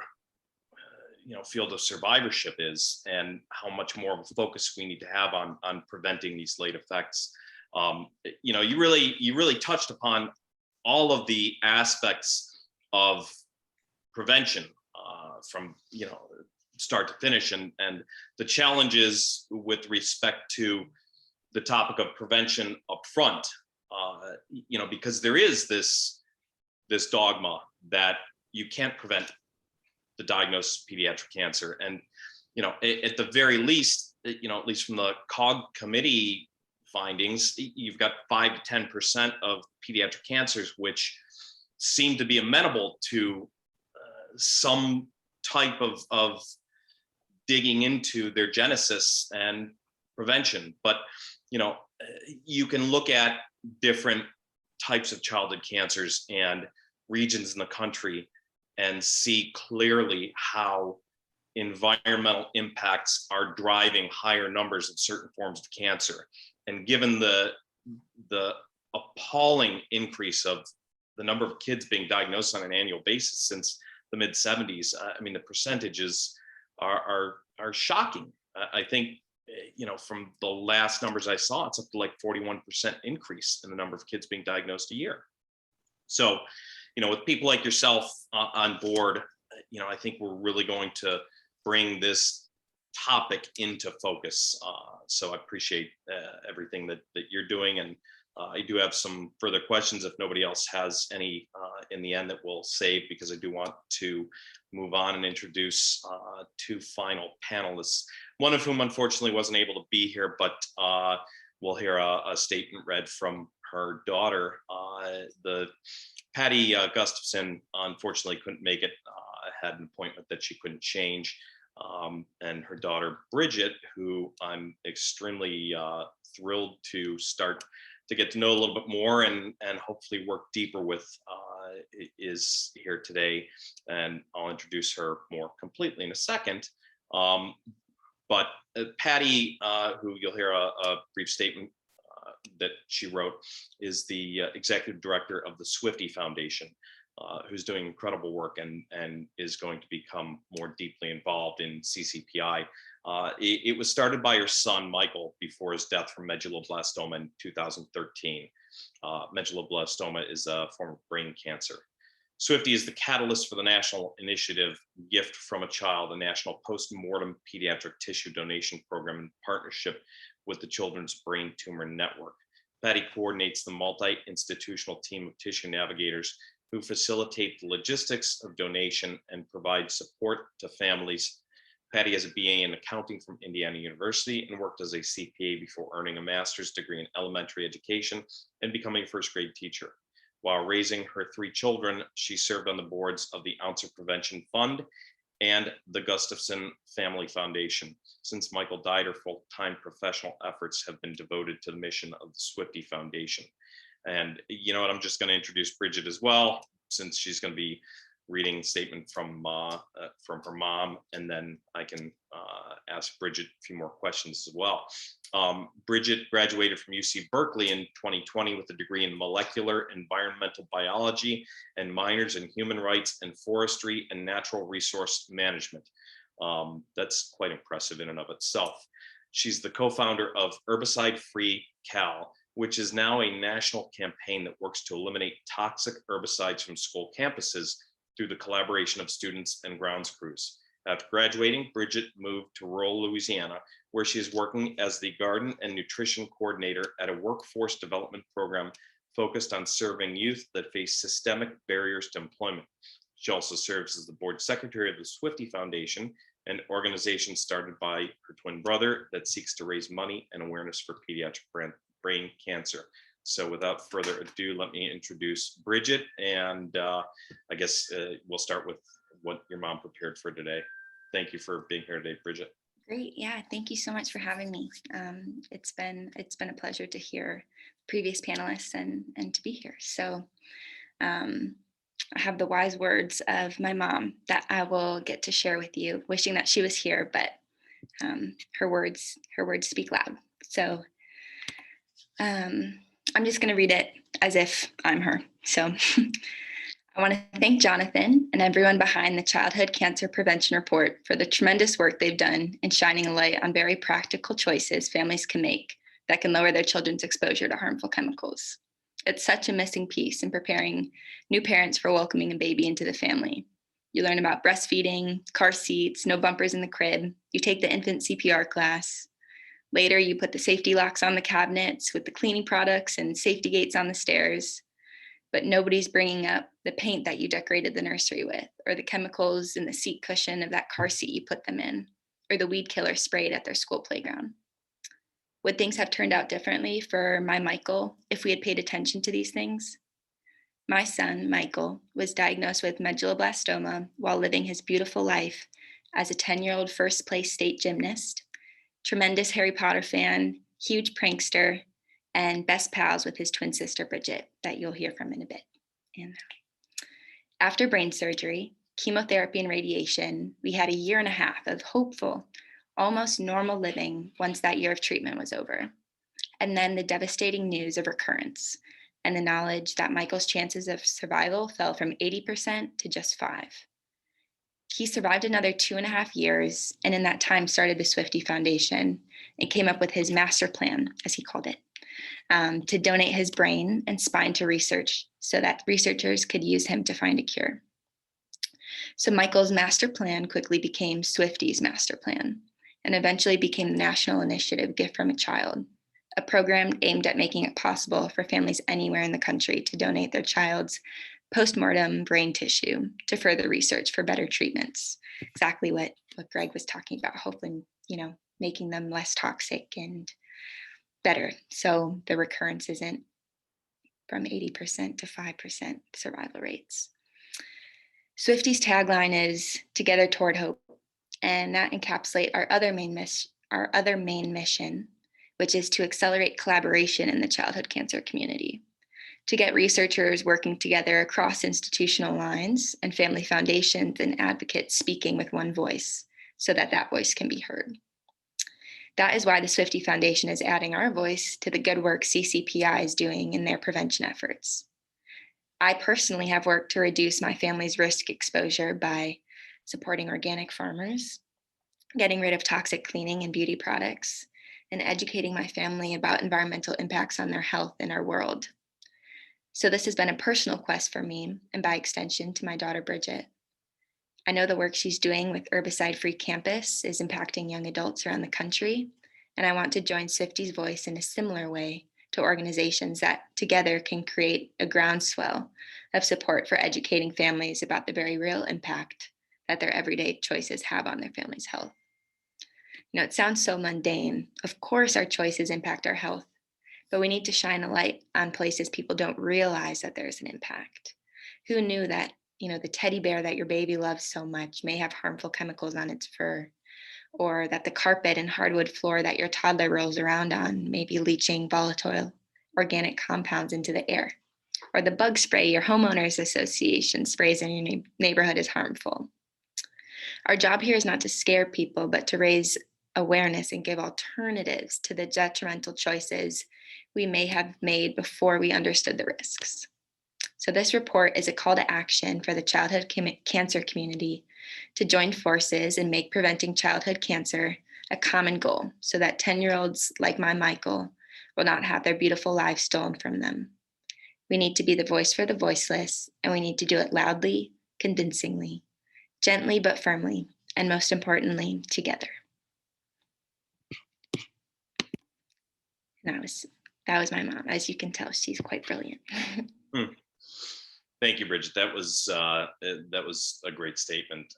field of survivorship is, and how much more of a focus we need to have on preventing these late effects. You really touched upon all of the aspects of prevention from start to finish, and the challenges with respect to the topic of prevention up front, because there is this dogma that you can't prevent the diagnosis of pediatric cancer. And at the very least, at least from the COG committee findings, you've got 5 to 10% of pediatric cancers which seem to be amenable to some type of digging into their genesis and prevention. But you can look at different types of childhood cancers and regions in the country and see clearly how environmental impacts are driving higher numbers in certain forms of cancer. And given the appalling increase of the number of kids being diagnosed on an annual basis since the mid 70s, the percentages are shocking. I think, from the last numbers I saw, it's up to like 41% increase in the number of kids being diagnosed a year. So, with people like yourself on board, I think we're really going to bring this topic into focus. So I appreciate everything that you're doing. And I do have some further questions if nobody else has any in the end that we'll save, because I do want to move on and introduce two final panelists, one of whom unfortunately wasn't able to be here, but we'll hear a statement read from her daughter. The Patty Gustafson unfortunately couldn't make it, had an appointment that she couldn't change. And her daughter Bridget, who I'm extremely thrilled to start to get to know a little bit more and hopefully work deeper with, is here today. And I'll introduce her more completely in a second. But Patty, who you'll hear a brief statement that she wrote, is the executive director of the Swifty Foundation, who's doing incredible work and is going to become more deeply involved in CCPI. It was started by her son, Michael, before his death from medulloblastoma in 2013. Medulloblastoma is a form of brain cancer. Swifty is the catalyst for the national initiative Gift from a Child, a national post-mortem pediatric tissue donation program in partnership with the Children's Brain Tumor Network. Patty coordinates the multi-institutional team of tissue navigators who facilitate the logistics of donation and provide support to families. Patty has a BA in accounting from Indiana University and worked as a CPA before earning a master's degree in elementary education and becoming a first grade teacher. While raising her 3 children, she served on the boards of the Ouncer Prevention Fund and the Gustafson Family Foundation. Since Michael died, her full-time professional efforts have been devoted to the mission of the Swifty Foundation. And you know what, I'm just going to introduce Bridget as well, since she's going to be reading a statement from her mom, and then I can ask Bridget a few more questions as well. Bridget graduated from UC Berkeley in 2020 with a degree in molecular environmental biology and minors in human rights and forestry and natural resource management. That's quite impressive in and of itself. She's the co-founder of Herbicide Free Cal, which is now a national campaign that works to eliminate toxic herbicides from school campuses through the collaboration of students and grounds crews. After graduating, Bridget moved to rural Louisiana, where she is working as the garden and nutrition coordinator at a workforce development program focused on serving youth that face systemic barriers to employment. She also serves as the board secretary of the Swifty Foundation, an organization started by her twin brother that seeks to raise money and awareness for pediatric brain cancer. So without further ado, let me introduce Bridget, and I guess we'll start with what your mom prepared for today. Thank you for being here today, Bridget. Great, yeah, thank you so much for having me. It's been a pleasure to hear previous panelists and to be here. So I have the wise words of my mom that I will get to share with you, wishing that she was here, but her words speak loud. So I'm just going to read it as if I'm her. So I want to thank Jonathan and everyone behind the Childhood Cancer Prevention Report for the tremendous work they've done in shining a light on very practical choices families can make that can lower their children's exposure to harmful chemicals. It's such a missing piece in preparing new parents for welcoming a baby into the family. You learn about breastfeeding, car seats, no bumpers in the crib. You take the infant CPR class. Later, you put the safety locks on the cabinets with the cleaning products and safety gates on the stairs. But nobody's bringing up the paint that you decorated the nursery with, or the chemicals in the seat cushion of that car seat you put them in, or the weed killer sprayed at their school playground. Would things have turned out differently for my Michael if we had paid attention to these things? My son, Michael, was diagnosed with medulloblastoma while living his beautiful life as a 10-year-old first-place state gymnast, tremendous Harry Potter fan, huge prankster, and best pals with his twin sister, Bridget, that you'll hear from in a bit. And after brain surgery, chemotherapy, and radiation, we had a year and a half of hopeful, almost normal living once that year of treatment was over. And then the devastating news of recurrence and the knowledge that Michael's chances of survival fell from 80% to just 5%. He survived another 2.5 years, and in that time started the Swifty Foundation and came up with his master plan, as he called it, to donate his brain and spine to research so that researchers could use him to find a cure. So Michael's master plan quickly became Swifty's master plan and eventually became the national initiative Gift from a Child, a program aimed at making it possible for families anywhere in the country to donate their child's postmortem brain tissue to further research for better treatments. Exactly what Greg was talking about, hopefully, making them less toxic and better. So the recurrence isn't from 80% to 5% survival rates. Swifty's tagline is "Together Toward Hope," and that encapsulates our other main mission, which is to accelerate collaboration in the childhood cancer community, to get researchers working together across institutional lines and family foundations and advocates speaking with one voice so that that voice can be heard. That is why the Swifty Foundation is adding our voice to the good work CCPI is doing in their prevention efforts. I personally have worked to reduce my family's risk exposure by supporting organic farmers, getting rid of toxic cleaning and beauty products, and educating my family about environmental impacts on their health and our world. So this has been a personal quest for me, and by extension to my daughter, Bridget. I know the work she's doing with Herbicide-Free Campus is impacting young adults around the country, and I want to join Swifty's voice in a similar way to organizations that together can create a groundswell of support for educating families about the very real impact that their everyday choices have on their family's health. It sounds so mundane. Of course, our choices impact our health, but we need to shine a light on places people don't realize that there's an impact. Who knew that, the teddy bear that your baby loves so much may have harmful chemicals on its fur, or that the carpet and hardwood floor that your toddler rolls around on may be leaching volatile organic compounds into the air, or the bug spray your homeowners association sprays in your neighborhood is harmful. Our job here is not to scare people, but to raise awareness and give alternatives to the detrimental choices we may have made before we understood the risks. So this report is a call to action for the childhood cancer community to join forces and make preventing childhood cancer a common goal so that 10-year-olds like my Michael will not have their beautiful lives stolen from them. We need to be the voice for the voiceless, and we need to do it loudly, convincingly, gently but firmly, and most importantly, together. And that was my mom. As you can tell, she's quite brilliant. Thank you, Bridget. That was a great statement.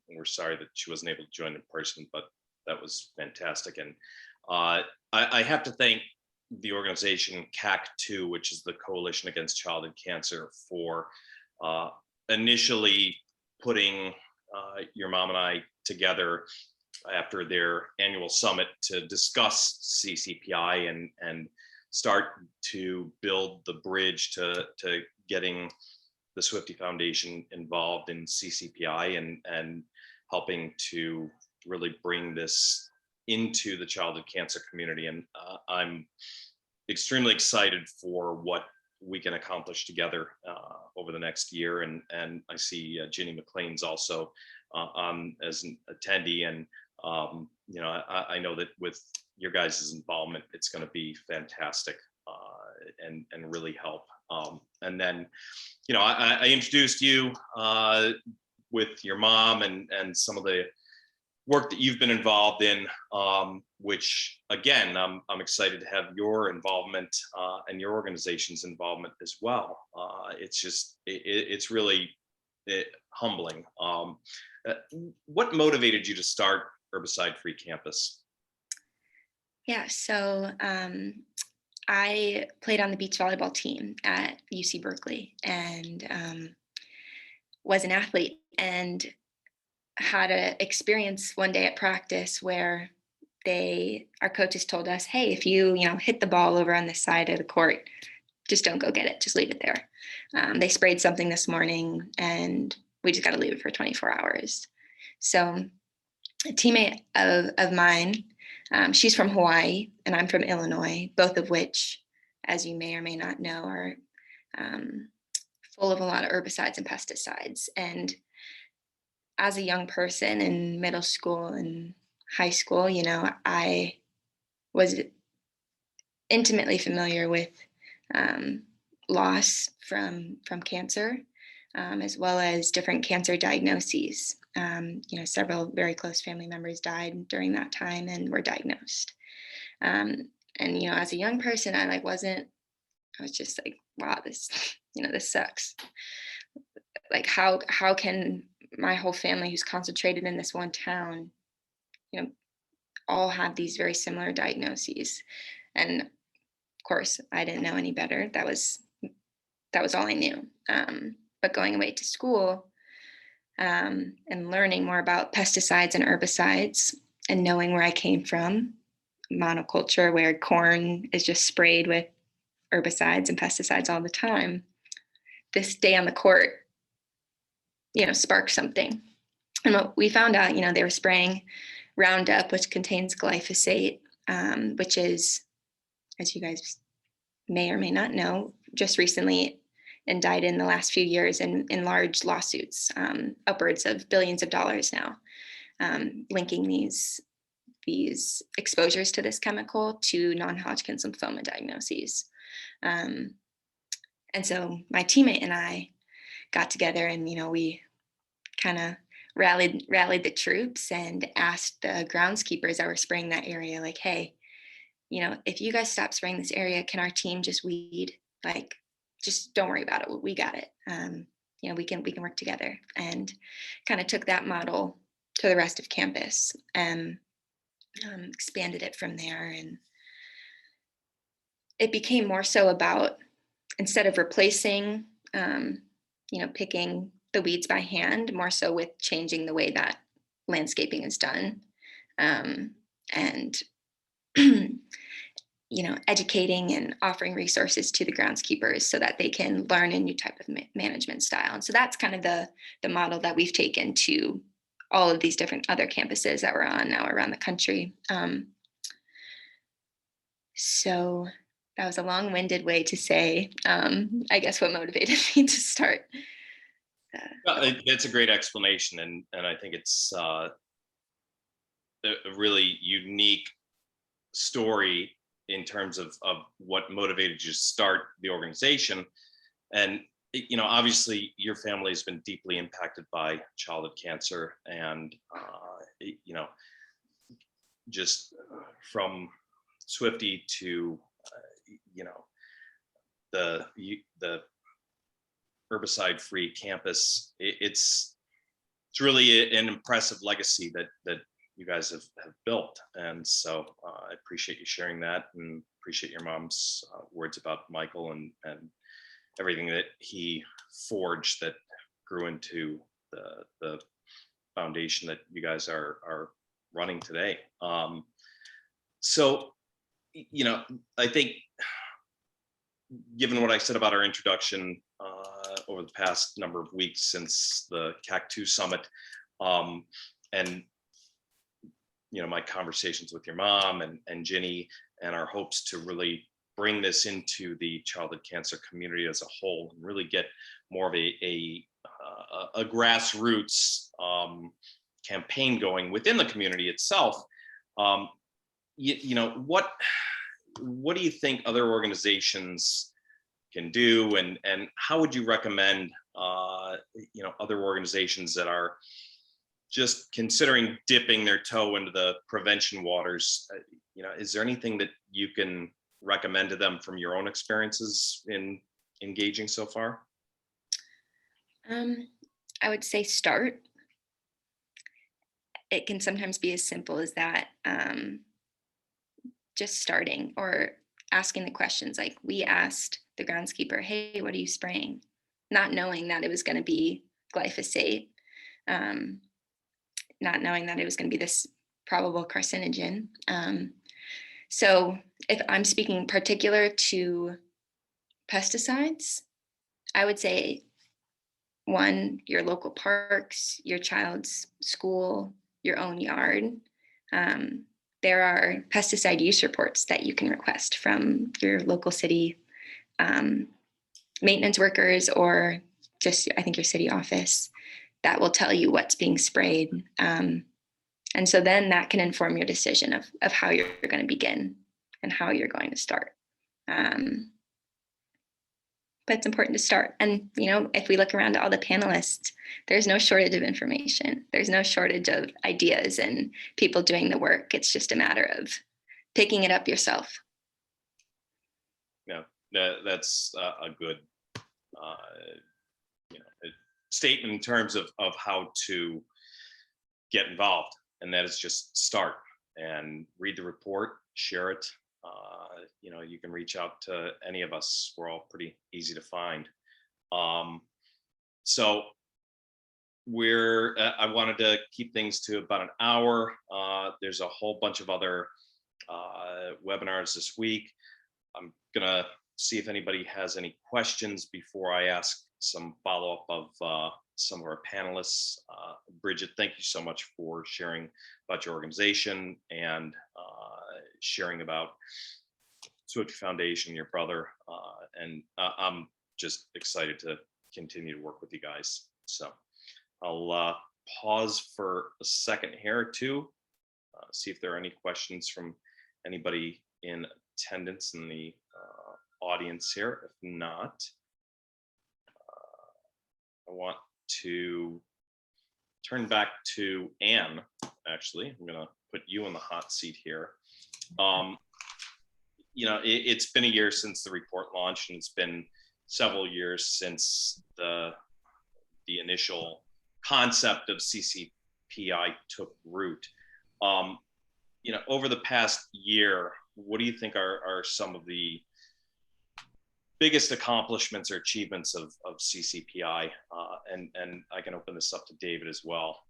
We're sorry that she wasn't able to join in person, but that was fantastic. And I have to thank the organization CAC2, which is the Coalition Against Childhood Cancer, for initially putting your mom and I together after their annual summit to discuss CCPI and start to build the bridge to getting the Swifty Foundation involved in CCPI and helping to really bring this into the childhood cancer community. And I'm extremely excited for what we can accomplish together over the next year. And I see Ginny McLean's also on as an attendee. And I know that with your guys' involvement, it's going to be fantastic and really help. And then, I introduced you with your mom and some of the work that you've been involved in, which again, I'm excited to have your involvement and your organization's involvement as well. It's really humbling. What motivated you to start Herbicide-Free Campus? Yeah, so I played on the beach volleyball team at UC Berkeley and was an athlete, and had an experience one day at practice where our coaches told us, hey, if you hit the ball over on the side of the court, just don't go get it, just leave it there. They sprayed something this morning and we just got to leave it for 24 hours. So a teammate of mine, she's from Hawaii and I'm from Illinois, both of which, as you may or may not know, are full of a lot of herbicides and pesticides. And as a young person in middle school and high school, I was intimately familiar with loss from cancer, as well as different cancer diagnoses. Several very close family members died during that time and were diagnosed. And as a young person, I was just like, wow, this this sucks. Like, how can my whole family, who's concentrated in this one town, all have these very similar diagnoses? And of course, I didn't know any better. That was all I knew. But going away to school and learning more about pesticides and herbicides, and knowing where I came from, monoculture, where corn is just sprayed with herbicides and pesticides all the time. This day on the court, sparked something. And what we found out, they were spraying Roundup, which contains glyphosate, which is, as you guys may or may not know, just recently indicted in the last few years in large lawsuits, upwards of billions of dollars now, linking these exposures to this chemical to non-Hodgkin's lymphoma diagnoses. And so my teammate and I got together, and we kind of rallied the troops and asked the groundskeepers that were spraying that area, like, hey, if you guys stop spraying this area, can our team just weed? Like, just don't worry about it. We got it. We can work together. And kind of took that model to the rest of campus and expanded it from there. And it became more so about, instead of replacing, picking the weeds by hand, more so with changing the way that landscaping is done, and educating and offering resources to the groundskeepers so that they can learn a new type of management style. And so that's kind of the model that we've taken to all of these different other campuses that we're on now around the country. So that was a long-winded way to say, I guess, what motivated me to start. That's a great explanation, and I think it's a really unique story in terms of what motivated you to start the organization. And obviously your family has been deeply impacted by childhood cancer, and just from Swifty to the herbicide-free campus, it's really an impressive legacy that you guys have built. And so I appreciate you sharing that, and appreciate your mom's words about Michael and everything that he forged that grew into the foundation that you guys are running today. So, I think, given what I said about our introduction over the past number of weeks since the CAC2 summit, and my conversations with your mom and Ginny, and our hopes to really bring this into the childhood cancer community as a whole, and really get more of a grassroots campaign going within the community itself. What do you think other organizations can do, and how would you recommend other organizations that are just considering dipping their toe into the prevention waters? Is there anything that you can recommend to them from your own experiences in engaging so far? I would say start. It can sometimes be as simple as that, just starting or asking the questions. Like, we asked the groundskeeper, hey, what are you spraying? Not knowing that it was going to be glyphosate, not knowing that it was going to be this probable carcinogen. So if I'm speaking particular to pesticides, I would say, one, your local parks, your child's school, your own yard. There are pesticide use reports that you can request from your local city maintenance workers, or just, I think, your city office, that will tell you what's being sprayed. And so then that can inform your decision of how you're going to begin and how you're going to start. But it's important to start. And, if we look around at all the panelists, there's no shortage of information. There's no shortage of ideas and people doing the work. It's just a matter of picking it up yourself. Yeah, that's a good a statement in terms of how to get involved, and that is just start and read the report, share it. You can reach out to any of us. We're all pretty easy to find. So I wanted to keep things to about an hour. There's a whole bunch of other webinars this week. I'm gonna see if anybody has any questions before I ask some follow-up of some of our panelists. Bridget, thank you so much for sharing about your organization and sharing about Swifty Foundation, your brother, and I'm just excited to continue to work with you guys. So I'll pause for a second here or two, see if there are any questions from anybody in attendance in the audience here. If not, I want to turn back to Anne. Actually, I'm gonna put you in the hot seat here. It's been a year since the report launched, and it's been several years since the initial concept of CCPI took root. Over the past year, what do you think are some of the biggest accomplishments or achievements of CCPI? And I can open this up to David as well.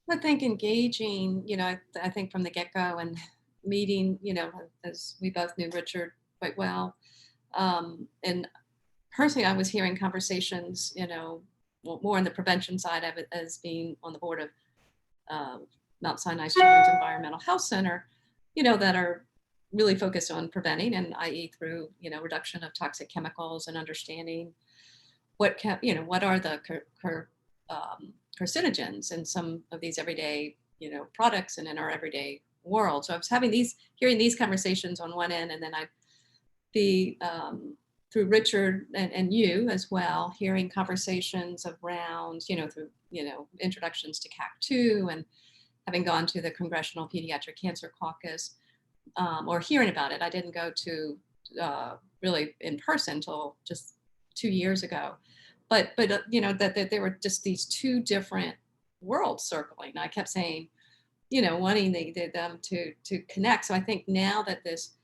I think engaging, I think from the get-go and meeting, as we both knew Richard quite well. And personally, I was hearing conversations, more on the prevention side of it, as being on the board of Mount Sinai Children's Environmental Health Center, that are really focused on preventing, and i.e. through, reduction of toxic chemicals and understanding what are the carcinogens in some of these everyday, products and in our everyday world. So I was hearing these conversations on one end, and then through Richard and you as well, hearing conversations around, through, introductions to CAC2 and having gone to the Congressional Pediatric Cancer Caucus, or hearing about it. I didn't go to really in person until just 2 years ago, but that there were just these two different worlds circling. I kept saying, wanting them to connect. So I think now that this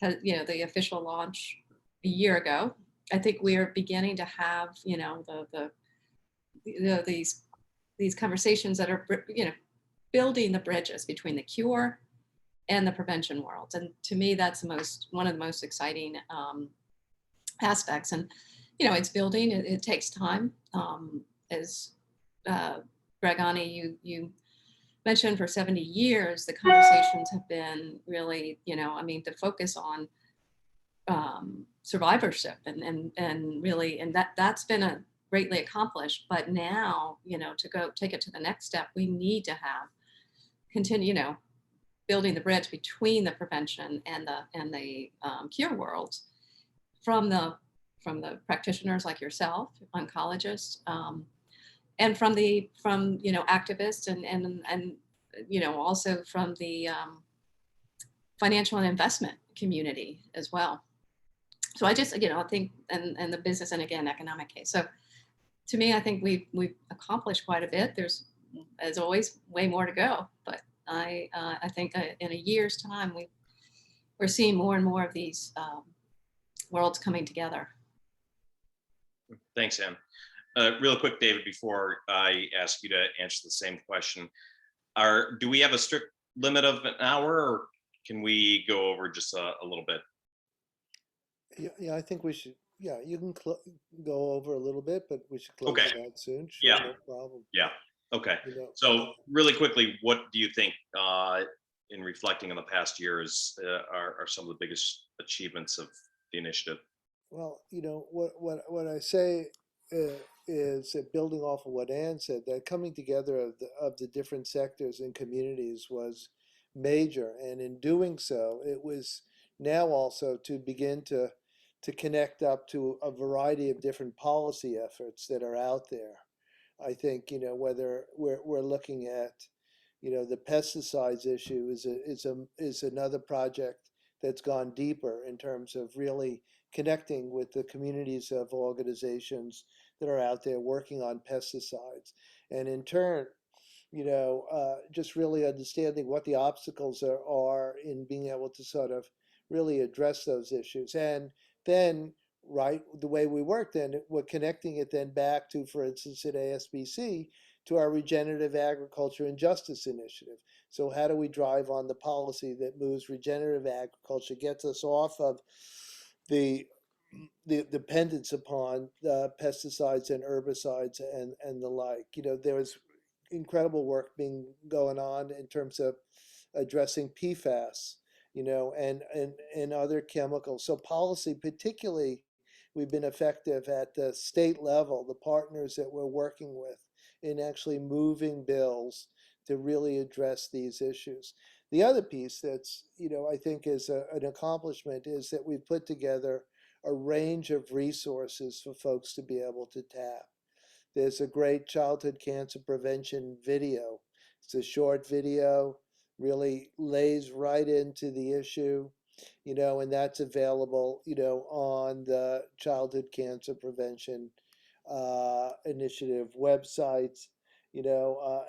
has, the official launch a year ago, I think we are beginning to have, these conversations that are, building the bridges between the cure and the prevention worlds. And to me, that's one of the most exciting aspects. And, it's building, it takes time. As Gregani, you mentioned, for 70 years, the conversations have been really, the focus on survivorship and really, and that's been greatly accomplished. But now, to go take it to the next step, we need to continue, building the bridge between the prevention and the cure worlds from the practitioners like yourself, oncologists, and from activists and also from the financial and investment community as well. So I just, I think, and the business and, again, economic case. So to me, I think we've accomplished quite a bit. There's, as always, way more to go. But I think in a year's time, we're seeing more and more of these worlds coming together. Thanks, Anne. Real quick, David, before I ask you to answer the same question, do we have a strict limit of an hour, or can we go over just a little bit? Yeah, I think we should. Yeah, you can go over a little bit, but we should close it out soon. Sure, Yeah. No problem. Yeah. Okay. So really quickly, what do you think, in reflecting on the past years, are some of the biggest achievements of the initiative? Well, what I say is that, building off of what Ann said, that coming together of the different sectors and communities was major, and in doing so, it was now also to begin to connect up to a variety of different policy efforts that are out there. I think, whether we're looking at, the pesticides issue is another project that's gone deeper in terms of really connecting with the communities of organizations that are out there working on pesticides. And in turn, just really understanding what the obstacles are in being able to sort of really address those issues. And then, right, the way we work, then we're connecting it then back to, for instance, at ASBC, to our Regenerative Agriculture and Justice Initiative. So how do we drive on the policy that moves regenerative agriculture, gets us off of the dependence upon pesticides and herbicides and the like. There was incredible work going on in terms of addressing PFAS, and other chemicals. So policy, particularly, we've been effective at the state level, the partners that we're working with, in actually moving bills to really address these issues. The other piece that's, I think is an accomplishment is that we've put together a range of resources for folks to be able to tap. There's a great childhood cancer prevention video. It's a short video, really lays right into the issue, and that's available, on the Childhood Cancer Prevention Initiative websites,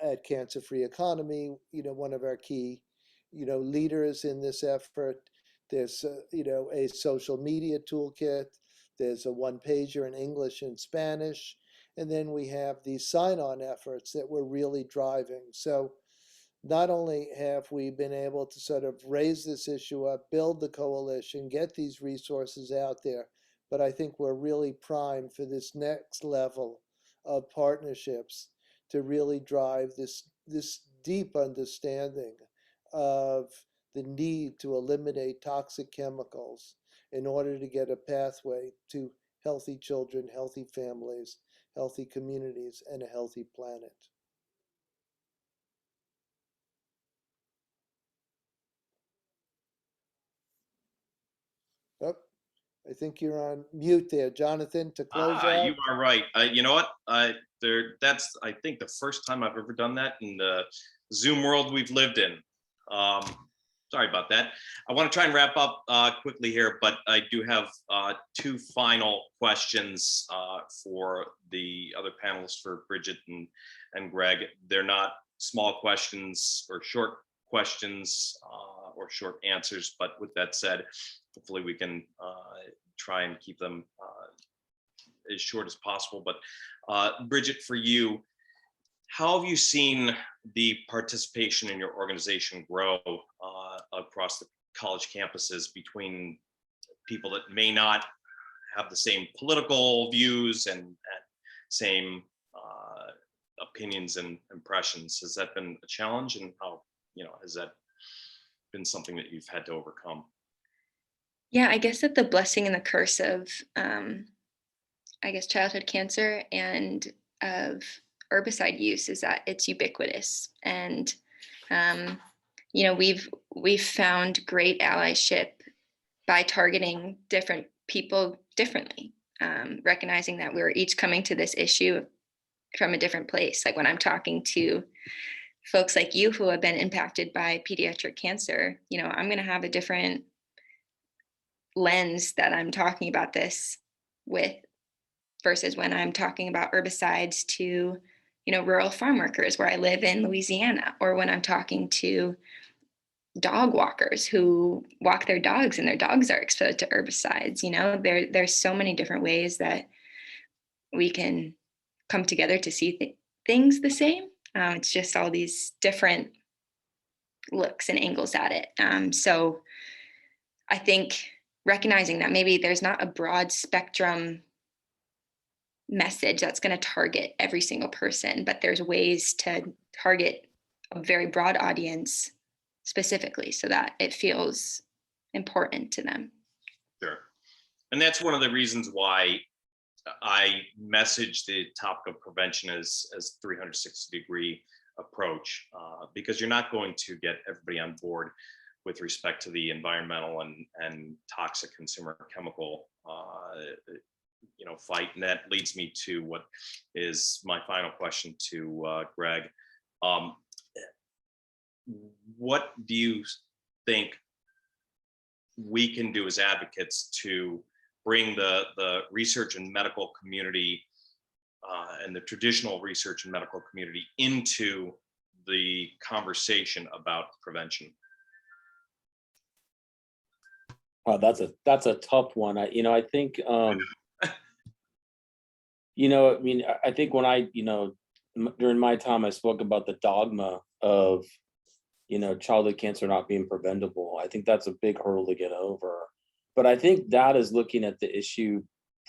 at Cancer Free Economy, one of our key, leaders in this effort. There's, a social media toolkit. There's a one-pager in English and Spanish. And then we have these sign-on efforts that we're really driving. So not only have we been able to sort of raise this issue up, build the coalition, get these resources out there, but I think we're really primed for this next level of partnerships to really drive this deep understanding of the need to eliminate toxic chemicals in order to get a pathway to healthy children, healthy families, healthy communities, and a healthy planet. Oh, I think you're on mute there, Jonathan, to close out. You are right. You know what? That's, I think, the first time I've ever done that in the Zoom world we've lived in. Sorry about that. I want to try and wrap up quickly here, but I do have two final questions for the other panelists, for Bridget and Greg. They're not small questions or short questions or short answers, but with that said, hopefully we can try and keep them as short as possible. But Bridget, for you, how have you seen the participation in your organization grow across the college campuses between people that may not have the same political views and same opinions and impressions? Has that been a challenge, and how, has that been something that you've had to overcome? Yeah, I guess that the blessing and the curse of, childhood cancer and of herbicide use is that it's ubiquitous. And, we've found great allyship by targeting different people differently, recognizing that we're each coming to this issue from a different place. Like when I'm talking to folks like you who have been impacted by pediatric cancer, I'm going to have a different lens that I'm talking about this with versus when I'm talking about herbicides to, rural farm workers where I live in Louisiana, or when I'm talking to dog walkers who walk their dogs and their dogs are exposed to herbicides. There's so many different ways that we can come together to see things the same. It's just all these different looks and angles at it. So I think recognizing that maybe there's not a broad spectrum message that's going to target every single person, but there's ways to target a very broad audience specifically so that it feels important to them. Sure. And that's one of the reasons why I message the topic of prevention as 360-degree approach, because you're not going to get everybody on board with respect to the environmental and toxic consumer chemical fight. And that leads me to what is my final question to Greg. What do you think we can do as advocates to bring the research and medical community and the traditional research and medical community into the conversation about prevention. Wow, that's a tough one. I think I think when during my time I spoke about the dogma of childhood cancer not being preventable. I think that's a big hurdle to get over. But I think that is looking at the issue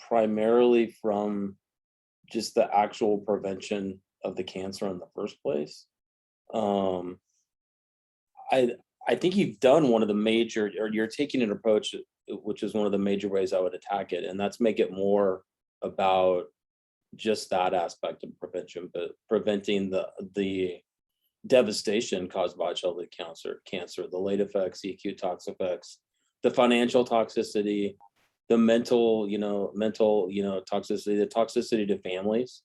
primarily from just the actual prevention of the cancer in the first place. I think you've done one of the major, or you're taking an approach, which is one of the major ways I would attack it, and that's make it more about just that aspect of prevention, but preventing the devastation caused by childhood cancer, the late effects, the acute tox effects, the financial toxicity, the mental toxicity, the toxicity to families.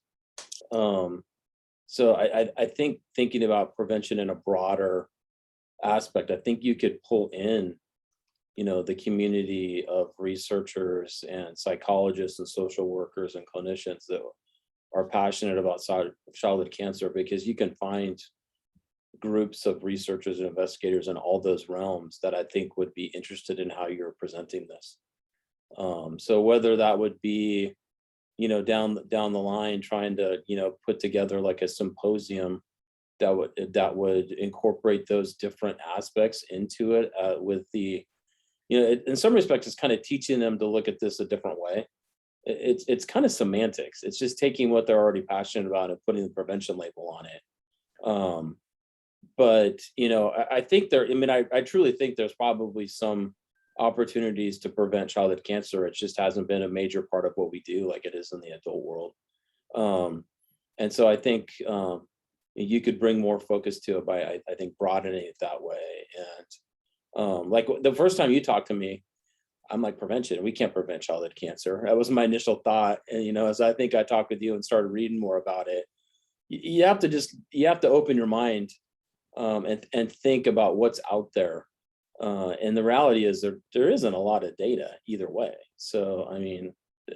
So I think thinking about prevention in a broader aspect, I think you could pull in, the community of researchers and psychologists and social workers and clinicians that are passionate about childhood cancer, because you can find groups of researchers and investigators in all those realms that I think would be interested in how you're presenting this. So whether that would be, down the line, trying to, put together like a symposium that would incorporate those different aspects into it, with the, in some respects, it's kind of teaching them to look at this a different way. It's kind of semantics. It's just taking what they're already passionate about and putting the prevention label on it. But I think I truly think there's probably some opportunities to prevent childhood cancer. It just hasn't been a major part of what we do like it is in the adult world. And so I think you could bring more focus to it by, I think, broadening it that way. And like the first time you talked to me, I'm like, prevention, we can't prevent childhood cancer. That was my initial thought. And, as I think I talked with you and started reading more about it, you have to open your mind and think about what's out there. And the reality is there isn't a lot of data either way. So, I mean,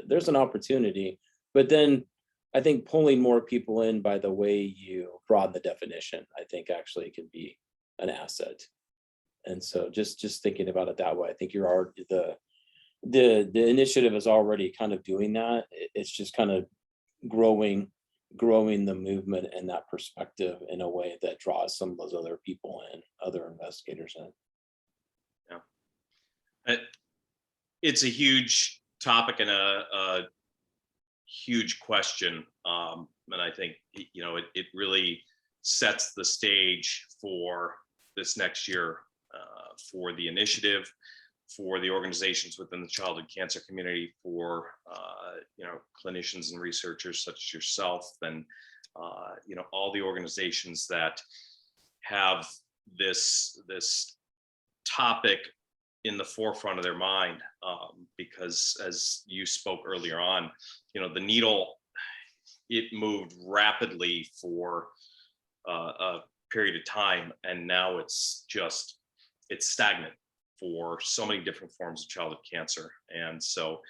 there's an opportunity, but then I think pulling more people in by the way you broaden the definition, I think actually can be an asset. And so just thinking about it that way, I think you're already, the initiative is already kind of doing that. It's just kind of growing the movement and that perspective in a way that draws some of those other people in, other investigators in. Yeah. It's a huge topic and a huge question. And I think, it really sets the stage for this next year, for the initiative, for the organizations within the childhood cancer community, for clinicians and researchers such as yourself, and all the organizations that have this topic in the forefront of their mind, because as you spoke earlier on, the needle, it moved rapidly for a period of time, and now it's stagnant for so many different forms of childhood cancer. And so,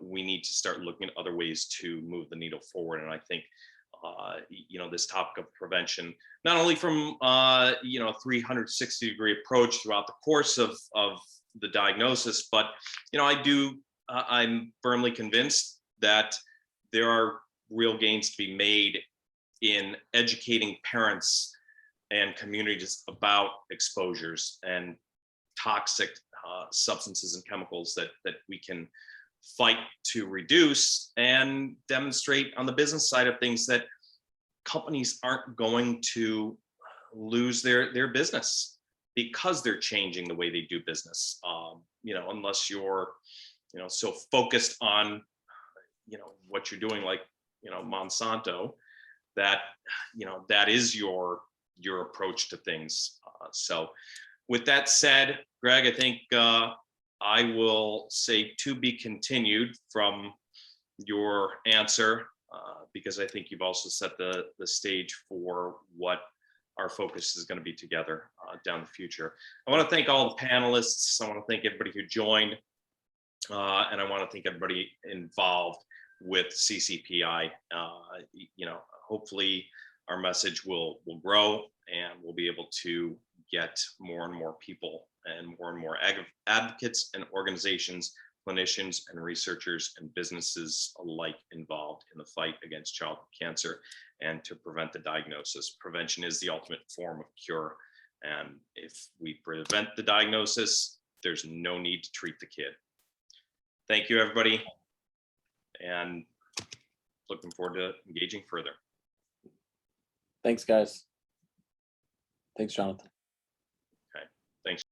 we need to start looking at other ways to move the needle forward. And I think, this topic of prevention, not only from, 360-degree approach throughout the course of the diagnosis, but, I'm firmly convinced that there are real gains to be made in educating parents and communities about exposures and toxic substances and chemicals that we can fight to reduce, and demonstrate on the business side of things that companies aren't going to lose their business because they're changing the way they do business. Unless you're, so focused on, what you're doing, like, Monsanto, that, that is your approach to things. So with that said, Greg, I think I will say to be continued from your answer, because I think you've also set the stage for what our focus is going to be together down the future. I want to thank all the panelists. I want to thank everybody who joined. And I want to thank everybody involved with CCPI. Hopefully our message will grow, and we'll be able to get more and more people and more advocates and organizations, clinicians and researchers and businesses alike involved in the fight against childhood cancer and to prevent the diagnosis. Prevention is the ultimate form of cure. And if we prevent the diagnosis, there's no need to treat the kid. Thank you, everybody. And looking forward to engaging further. Thanks, guys. Thanks, Jonathan.